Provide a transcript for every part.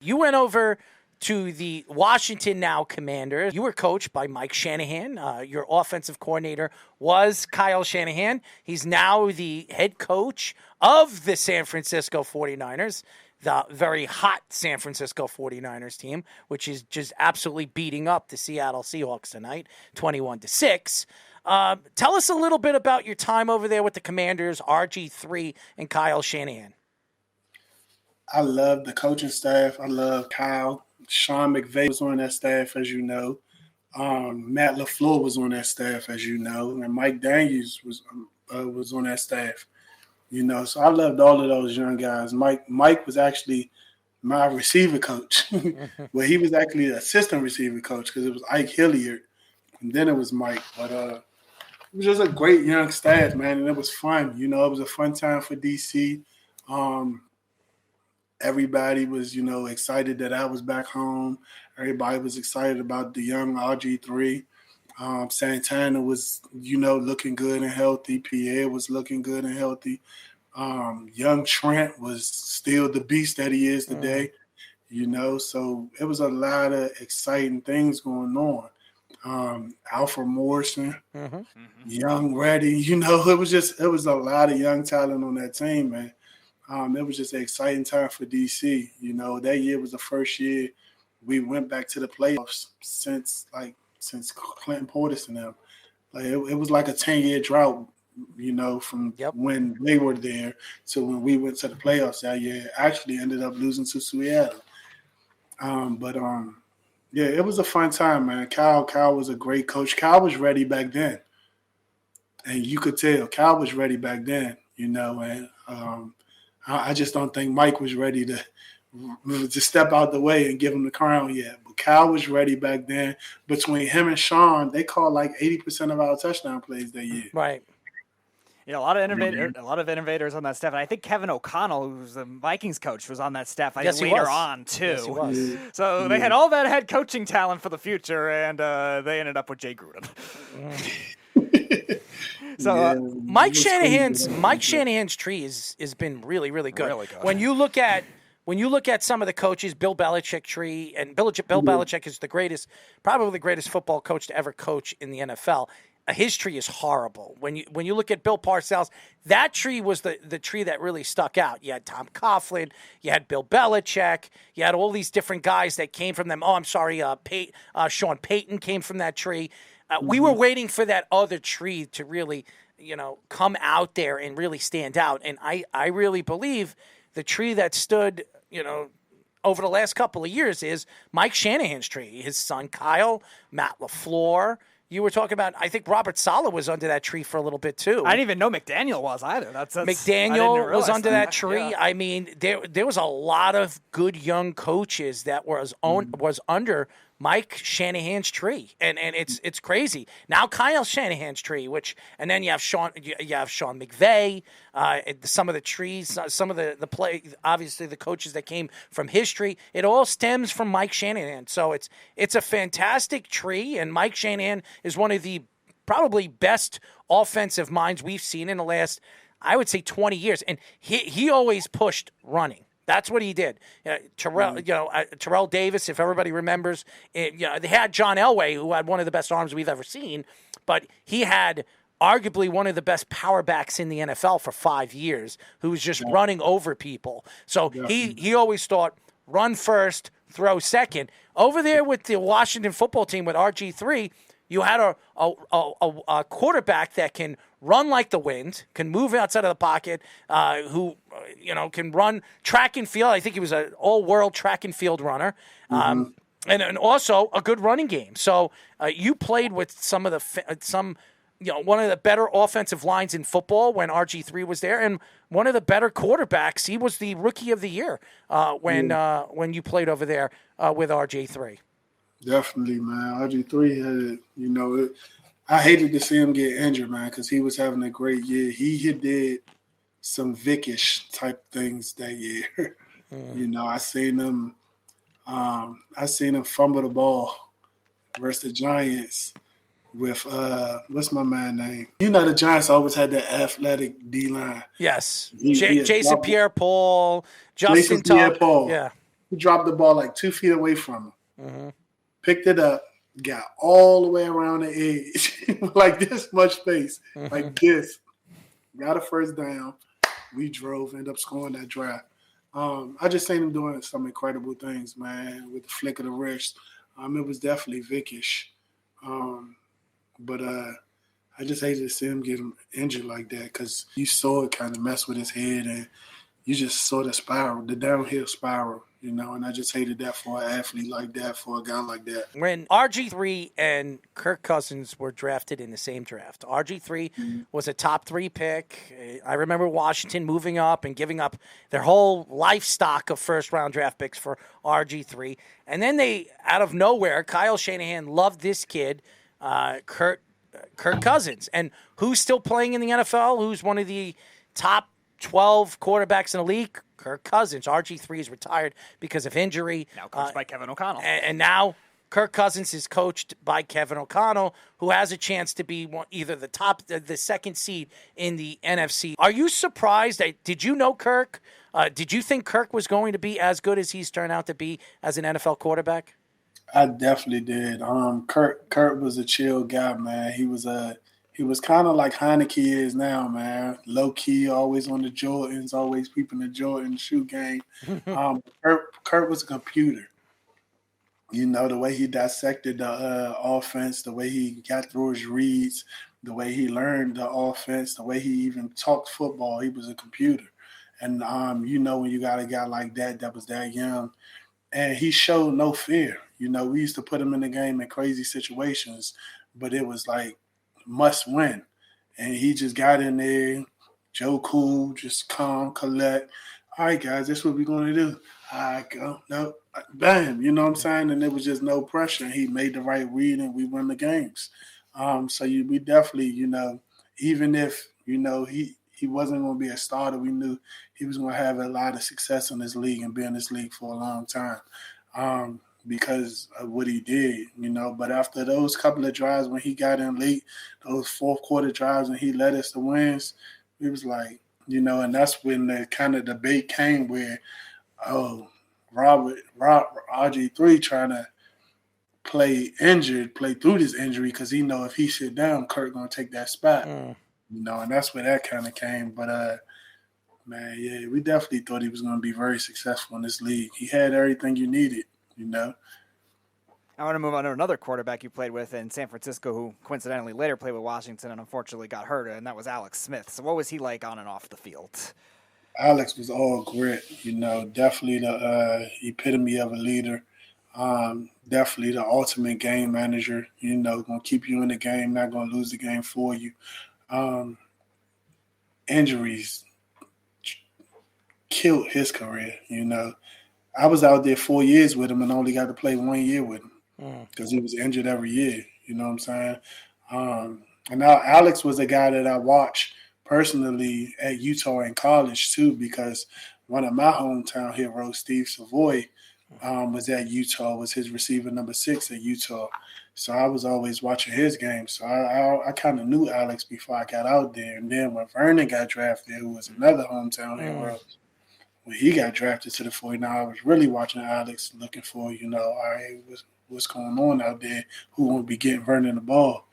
You went over to the Washington now Commanders. You were coached by Mike Shanahan. Your offensive coordinator was Kyle Shanahan. He's now the head coach of the San Francisco 49ers, the very hot San Francisco 49ers team, which is just absolutely beating up the Seattle Seahawks tonight, 21-6. Tell us a little bit about your time over there with the Commanders, RG3 and Kyle Shanahan. I love the coaching staff. I love Kyle. Sean McVay was on that staff, as you know. Matt LaFleur was on that staff, as you know. And Mike Daniels was on that staff, you know. So I loved all of those young guys. Mike was actually my receiver coach. Well, he was actually the assistant receiver coach because it was Ike Hilliard. And then it was Mike. But it was just a great young staff, man. And it was fun. You know, it was a fun time for DC. Everybody was, you know, excited that I was back home. Everybody was excited about the young RG3. Santana was, you know, looking good and healthy. Pierre was looking good and healthy. Young Trent was still the beast that he is today, you know. So it was a lot of exciting things going on. Alfred Morrison, young, ready, you know. It was a lot of young talent on that team, man. It was just an exciting time for DC. You know, that year was the first year we went back to the playoffs since Clinton Portis and them. Like it was like a 10-year drought, you know, from when they were there to when we went to the playoffs that year. Actually ended up losing to Seattle. Yeah, it was a fun time, man. Kyle was a great coach. Kyle was ready back then. And you could tell Kyle was ready back then, you know, and I just don't think Mike was ready to step out the way and give him the crown yet. But Kyle was ready back then. Between him and Sean, they called like 80% of our touchdown plays that year. Right. You know, a lot of innovators on that staff. And I think Kevin O'Connell, who's the Vikings coach, was on that staff later on, too. Yes, he was. So they had all that head coaching talent for the future, and they ended up with Jay Gruden. So Mike Shanahan's tree has been really, really good. Really good. When you look at some of the coaches, Bill Belichick tree, and Bill Belichick is probably the greatest football coach to ever coach in the NFL. His tree is horrible. When you look at Bill Parcells, that tree was the tree that really stuck out. You had Tom Coughlin, you had Bill Belichick, you had all these different guys that came from them. Oh, I'm sorry, Sean Payton came from that tree. We were waiting for that other tree to really, you know, come out there and really stand out. And I really believe the tree that stood, you know, over the last couple of years is Mike Shanahan's tree. His son Kyle, Matt LaFleur. You were talking about, I think Robert Saleh was under that tree for a little bit too. I didn't even know McDaniel was either. McDaniel was under that tree. Yeah. I mean, there was a lot of good young coaches that was under Mike Shanahan's tree, and it's crazy. Now Kyle Shanahan's tree, and then you have Sean McVay, some of the trees, some of the play, obviously the coaches that came from his tree. It all stems from Mike Shanahan. So it's a fantastic tree, and Mike Shanahan is one of the probably best offensive minds we've seen in the last, I would say, 20 years. And he always pushed running. That's what he did. Terrell Davis, if everybody remembers, they had John Elway, who had one of the best arms we've ever seen, but he had arguably one of the best power backs in the NFL for 5 years, who was just running over people. So he always thought, run first, throw second. Over there with the Washington football team with RG3, you had a quarterback that can run like the wind, can move outside of the pocket, who can run track and field. I think he was an all-world track and field runner, and also a good running game. So you played with one of the better offensive lines in football when RG3 was there, and one of the better quarterbacks. He was the rookie of the year when you played over there with RG3. Definitely, man. RG3 had, I hated to see him get injured, man, because he was having a great year. He did some Vic-ish type things that year. I seen him fumble the ball versus the Giants with what's my man's name? The Giants always had that athletic D line. Yes, Jason Pierre-Paul, Justin Pierre-Paul. Yeah. He dropped the ball like 2 feet away from him. Mm-hmm. Picked it up, got all the way around the edge, like this much space, like this. Got a first down. We drove, ended up scoring that drive. I just seen him doing some incredible things, man, with the flick of the wrist. It was definitely Vickish. But I just hated to see him get him injured like that because you saw it kind of mess with his head and you just saw the spiral, the downhill spiral, and I just hated that for an athlete like that, for a guy like that. When RG3 and Kirk Cousins were drafted in the same draft, RG3 was a top 3 pick. I remember Washington moving up and giving up their whole life stock of first-round draft picks for RG3. And then they, out of nowhere, Kyle Shanahan loved this kid, Kirk Cousins. And who's still playing in the NFL? Who's one of the top 12 quarterbacks in the league? Kirk Cousins. RG3 is retired because of injury. Now coached by Kevin O'Connell. And now Kirk Cousins is coached by Kevin O'Connell, who has a chance to be either the second seed in the NFC. Are you surprised? Did you know Kirk? Did you think Kirk was going to be as good as he's turned out to be as an NFL quarterback? I definitely did. Kirk was a chill guy, man. He was kind of like Heineke is now, man. Low key, always on the Jordans, always peeping the Jordan shoe game. Kirk was a computer. The way he dissected the offense, the way he got through his reads, the way he learned the offense, the way he even talked football, he was a computer. And when you got a guy like that was that young, and he showed no fear. We used to put him in the game in crazy situations, but it was like must win. And he just got in there, Joe Cool, just calm, collect. All right, guys, this is what we're going to do. All right, go. No, bam, you know what I'm saying? And there was just no pressure. He made the right read, and we won the games. We definitely, even if, he wasn't going to be a starter, we knew he was going to have a lot of success in this league and be in this league for a long time. Because of what he did, But after those couple of drives when he got in late, those fourth quarter drives and he led us to wins, it was like, and that's when the kind of debate came where, RG3 trying to play through this injury because he know if he sit down, Kirk going to take that spot. And that's where that kind of came. But, man, yeah, we definitely thought he was going to be very successful in this league. He had everything you needed. I want to move on to another quarterback you played with in San Francisco who coincidentally later played with Washington and unfortunately got hurt, and that was Alex Smith. So what was he like on and off the field? Alex was all grit, definitely the epitome of a leader. Definitely the ultimate game manager, going to keep you in the game, not going to lose the game for you. Injuries killed his career, I was out there 4 years with him and only got to play 1 year with him because he was injured every year. You know what I'm saying? And now Alex was a guy that I watched personally at Utah in college too, because one of my hometown heroes, Steve Savoy, was at Utah, was his receiver number 6 at Utah. So I was always watching his games. So I kind of knew Alex before I got out there. And then when Vernon got drafted, who was another hometown hero, when he got drafted to the 49ers, I was really watching Alex, looking for, all right, what's going on out there? Who won't be getting Vernon the ball?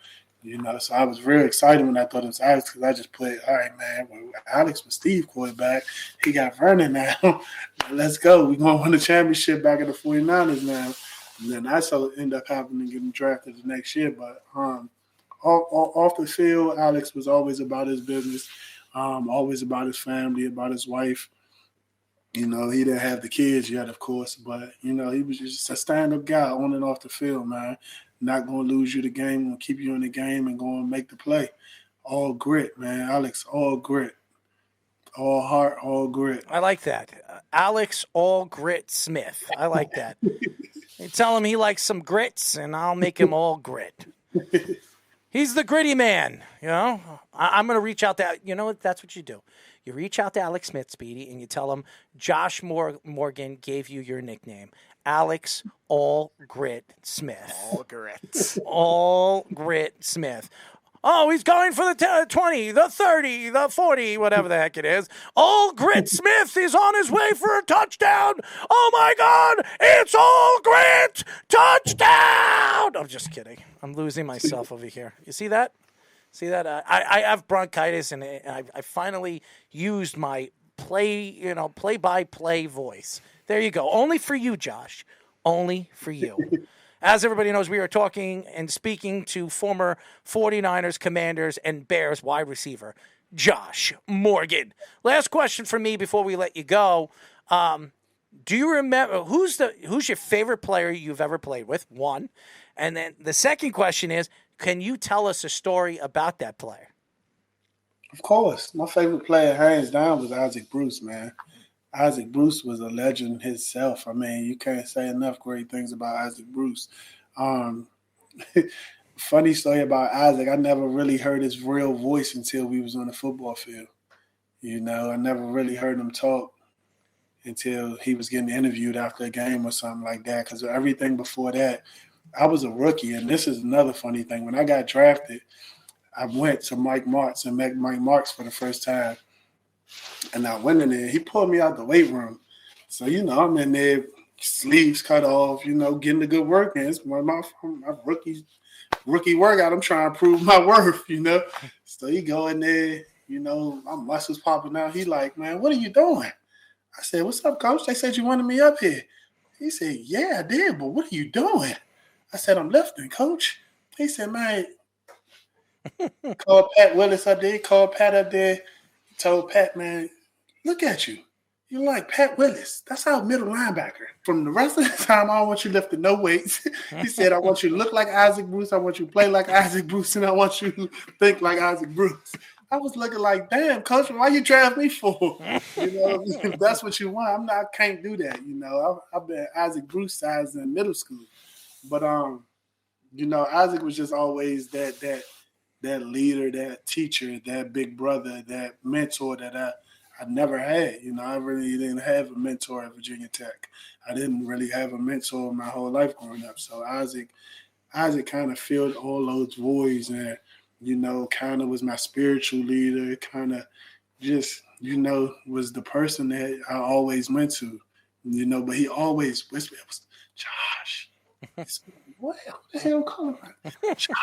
So I was real excited when I thought it was Alex because I just put, all right, man, well, Alex was Steve quarterback. He got Vernon now. Let's go. We're going to win the championship back at the 49ers now. And then that's how it ended up happening, getting drafted the next year. But off the field, Alex was always about his business, always about his family, about his wife. He didn't have the kids yet, of course, but, he was just a stand-up guy on and off the field, man. Not going to lose you the game, going to keep you in the game and going to make the play. All grit, man. Alex, all grit. All heart, all grit. I like that. Alex All Grit Smith. I like that. You tell him he likes some grits, and I'll make him all grit. He's the gritty man, I'm going to reach out to – that's what you do. You reach out to Alex Smith, Speedy, and you tell him Josh Morgan gave you your nickname. Alex All Grit Smith. All grit. All Grit Smith. Oh, he's going for the 20, the 30, the 40, whatever the heck it is. Old Grit Smith is on his way for a touchdown. Oh, my God. It's Old Grit. Touchdown. I'm just kidding. I'm losing myself over here. You see that? See that? I have bronchitis, and I finally used my play-by-play voice. There you go. Only for you, Josh. Only for you. As everybody knows, we are talking and speaking to former 49ers, Commanders, and Bears wide receiver, Josh Morgan. Last question for me before we let you go. Do you remember who's your favorite player you've ever played with? One. And then the second question is, can you tell us a story about that player? Of course. My favorite player, hands down, was Isaac Bruce, man. Isaac Bruce was a legend himself. I mean, you can't say enough great things about Isaac Bruce. Funny story about Isaac, I never really heard his real voice until we was on the football field. You know, I never really heard him talk until he was getting interviewed after a game or something like that, because everything before that, I was a rookie. And this is another funny thing. When I got drafted, I went to Mike Marks and met Mike Marks for the first time. And I went in there. He pulled me out the weight room. So, you know, I'm in there, sleeves cut off, you know, getting the good work in. It's one of my rookie workout. I'm trying to prove my worth, you know. So he go in there, you know, my muscles popping out. He like, man, what are you doing? I said, what's up, coach? They said you wanted me up here. He said, yeah, I did, but what are you doing? I said, I'm lifting, coach. He said, man, called Pat Willis up there. Called Pat up there. Told Pat, man, look at you. You're like Pat Willis. That's our middle linebacker. From the rest of the time, I don't want you lifting no weights. He said, I want you to look like Isaac Bruce. I want you to play like Isaac Bruce, and I want you to think like Isaac Bruce. I was looking like, damn, coach, why you draft me for? You know, if that's what you want, I can't do that. You know, I've been Isaac Bruce size in middle school. But, you know, Isaac was just always that leader, that teacher, that big brother, that mentor that I never had. You know, I really didn't have a mentor at Virginia Tech. I didn't really have a mentor my whole life growing up. So Isaac kind of filled all those voids and, you know, kind of was my spiritual leader, kind of just, you know, was the person that I always went to, you know, but he always whispered, it was Josh. What the hell calling me? Josh.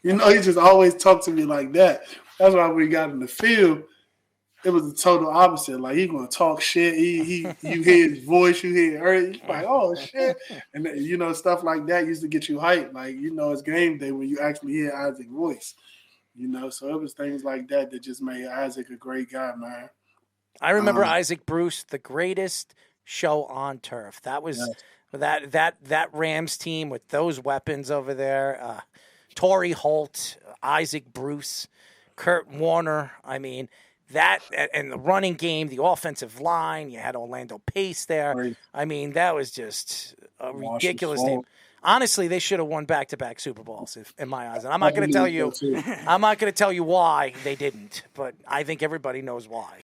You know, he just always talked to me like that. That's why when we got in the field, it was the total opposite. Like, he gonna talk shit. You hear his voice, you hear her. You're like, oh shit, and you know, stuff like that used to get you hyped. Like, you know, it's game day when you actually hear Isaac's voice. You know, so it was things like that that just made Isaac a great guy, man. I remember Isaac Bruce, the greatest show on turf. That was that Rams team with those weapons over there. Torrey Holt, Isaac Bruce, Kurt Warner. I mean, that and the running game, the offensive line. You had Orlando Pace there. Right. I mean, that was just a ridiculous team. Honestly, they should have won back-to-back Super Bowls, in my eyes. And I'm not going to tell you. I'm not going to tell you why they didn't, but I think everybody knows why.